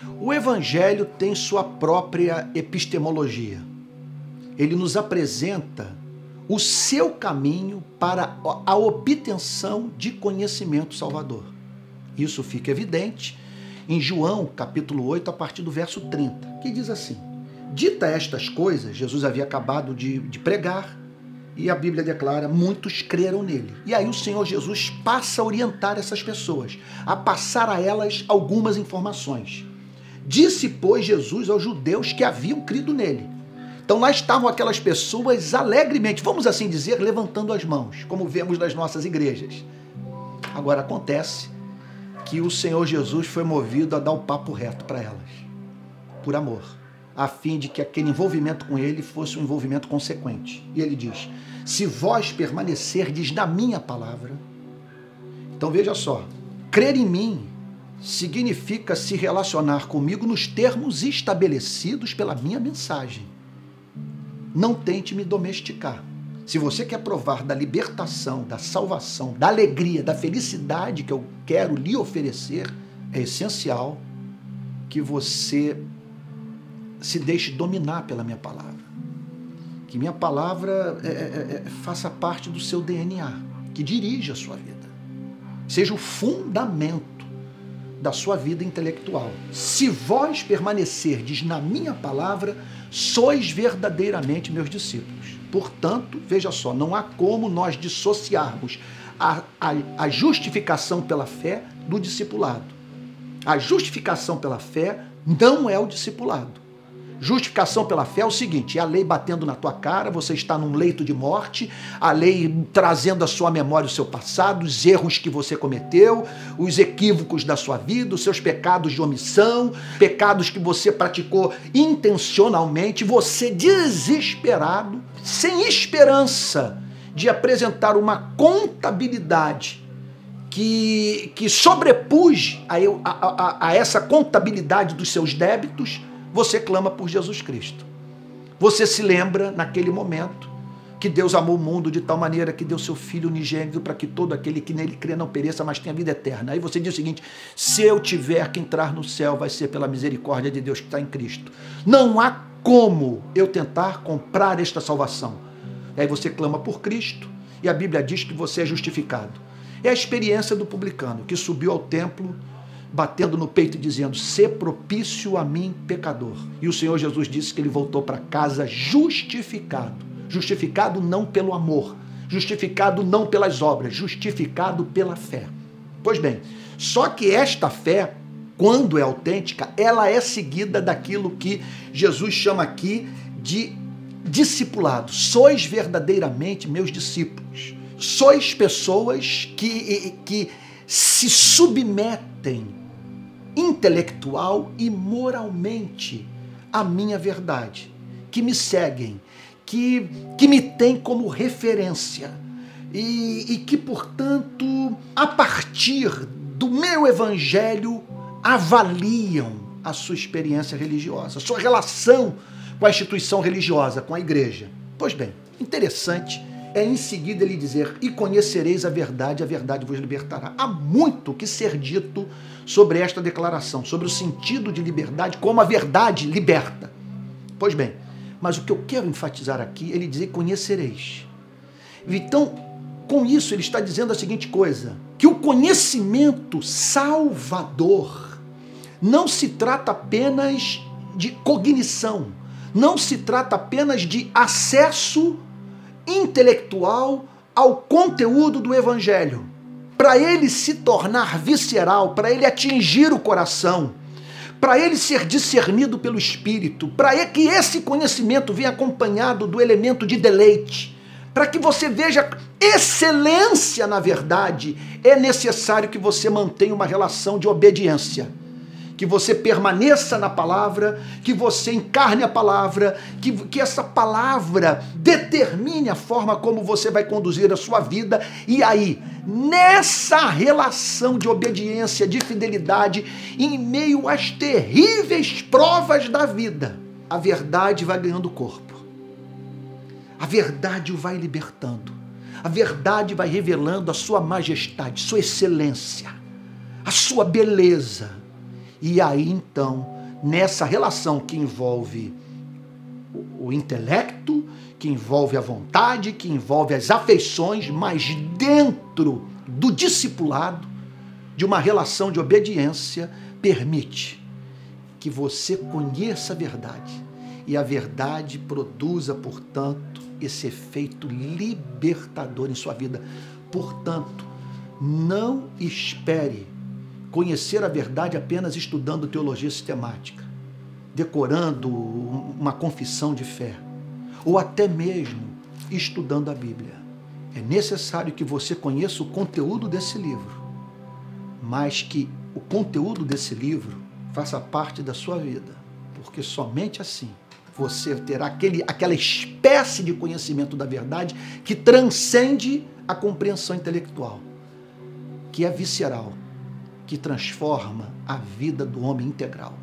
O Evangelho tem sua própria epistemologia. Ele nos apresenta o seu caminho para a obtenção de conhecimento salvador. Isso fica evidente em João, capítulo 8, a partir do verso 30, que diz assim: dita estas coisas, Jesus havia acabado de pregar, e a Bíblia declara, muitos creram nele. E aí o Senhor Jesus passa a orientar essas pessoas, a passar a elas algumas informações. Disse, pois, Jesus aos judeus que haviam crido nele. Então lá estavam aquelas pessoas alegremente, vamos assim dizer, levantando as mãos, como vemos nas nossas igrejas. Agora acontece que o Senhor Jesus foi movido a dar o papo reto para elas, por amor, a fim de que aquele envolvimento com ele fosse um envolvimento consequente. E ele diz, se vós permanecerdes na minha palavra, então veja só, crer em mim significa se relacionar comigo nos termos estabelecidos pela minha mensagem. Não tente me domesticar. Se você quer provar da libertação, da salvação, da alegria, da felicidade que eu quero lhe oferecer, é essencial que você se deixe dominar pela minha palavra. Que minha palavra faça parte do seu DNA, que dirija a sua vida. Seja o fundamento da sua vida intelectual. Se vós permanecerdes na minha palavra, sois verdadeiramente meus discípulos. Portanto, veja só, não há como nós dissociarmos a justificação pela fé do discipulado. A justificação pela fé não é o discipulado. Justificação pela fé é o seguinte, é a lei batendo na tua cara, você está num leito de morte, a lei trazendo à sua memória o seu passado, os erros que você cometeu, os equívocos da sua vida, os seus pecados de omissão, pecados que você praticou intencionalmente, você desesperado, sem esperança de apresentar uma contabilidade que sobrepuje a essa contabilidade dos seus débitos, você clama por Jesus Cristo. Você se lembra, naquele momento, que Deus amou o mundo de tal maneira que deu seu Filho unigênito para que todo aquele que nele crê não pereça, mas tenha vida eterna. Aí você diz o seguinte, se eu tiver que entrar no céu, vai ser pela misericórdia de Deus que está em Cristo. Não há como eu tentar comprar esta salvação. Aí você clama por Cristo e a Bíblia diz que você é justificado. É a experiência do publicano que subiu ao templo batendo no peito e dizendo, sê propício a mim, pecador. E o Senhor Jesus disse que ele voltou para casa justificado. Justificado não pelo amor, justificado não pelas obras, justificado pela fé. Pois bem, só que esta fé, quando é autêntica, ela é seguida daquilo que Jesus chama aqui de discipulado. Sois verdadeiramente meus discípulos. Sois pessoas que se submetem intelectual e moralmente à minha verdade, que me seguem, que me têm como referência e que, portanto, a partir do meu evangelho, avaliam a sua experiência religiosa, a sua relação com a instituição religiosa, com a igreja. Pois bem, interessante é em seguida ele dizer, e conhecereis a verdade vos libertará. Há muito que ser dito sobre esta declaração, sobre o sentido de liberdade, como a verdade liberta. Pois bem, mas o que eu quero enfatizar aqui, ele dizer conhecereis. Então, com isso ele está dizendo a seguinte coisa, que o conhecimento salvador não se trata apenas de cognição, não se trata apenas de acesso intelectual ao conteúdo do evangelho. Para ele se tornar visceral, para ele atingir o coração, para ele ser discernido pelo Espírito, para que esse conhecimento venha acompanhado do elemento de deleite, para que você veja excelência na verdade, é necessário que você mantenha uma relação de obediência. Que você permaneça na palavra, que você encarne a palavra, que essa palavra determine a forma como você vai conduzir a sua vida. E aí, nessa relação de obediência, de fidelidade, em meio às terríveis provas da vida, a verdade vai ganhando corpo. A verdade o vai libertando. A verdade vai revelando a sua majestade, sua excelência, a sua beleza. E aí então, nessa relação que envolve o intelecto, que envolve a vontade, que envolve as afeições, mas dentro do discipulado, de uma relação de obediência, permite que você conheça a verdade. E a verdade produza, portanto, esse efeito libertador em sua vida. Portanto, não espere conhecer a verdade apenas estudando teologia sistemática, decorando uma confissão de fé, ou até mesmo estudando a Bíblia. É necessário que você conheça o conteúdo desse livro, mas que o conteúdo desse livro faça parte da sua vida, porque somente assim você terá aquela espécie de conhecimento da verdade que transcende a compreensão intelectual, que é visceral, que transforma a vida do homem integral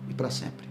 e para sempre.